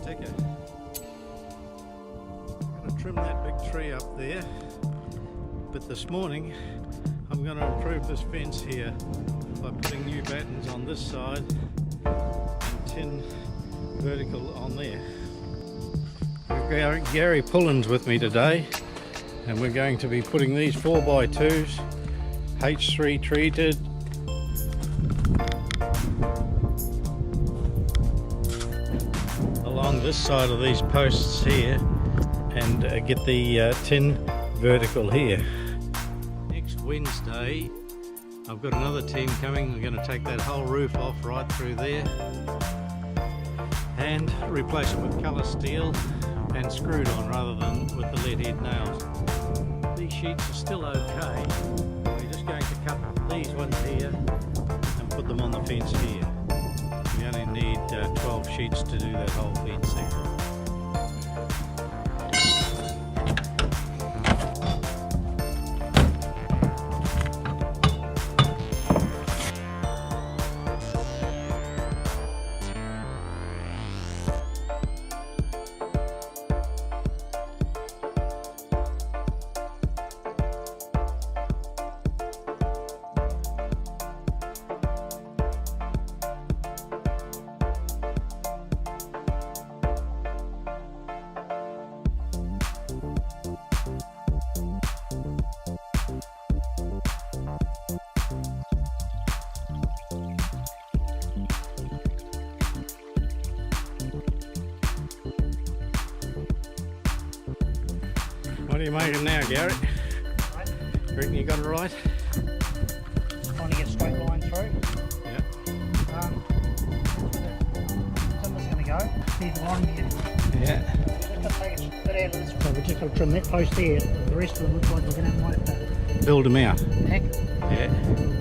ticker. I'm going to trim that big tree up there, but this morning I'm going to improve this fence here by putting new battens on this side and tin vertical on there. I've got Gary Pullins with me today, and we're going to be putting these 4x2s H3 treated along this side of these posts here and get the tin vertical here. Next Wednesday I've got another team coming. We're going to take that whole roof off right through there and replace it with colour steel and screwed on rather than with the lead head nails. These sheets are still okay. We're just going to cut these ones here and put them on the fence here. We only need 12 sheets to do that whole fence there. What are you making now, Gary? Right. Reckon you got it right? Trying to get a straight line through. Yeah. Timber's going to go. Leave the line here. Yeah. Just take a bit out of this. So we're just going to trim that post there. The rest of them looks like we're going to have to Build them out. hack. Yeah.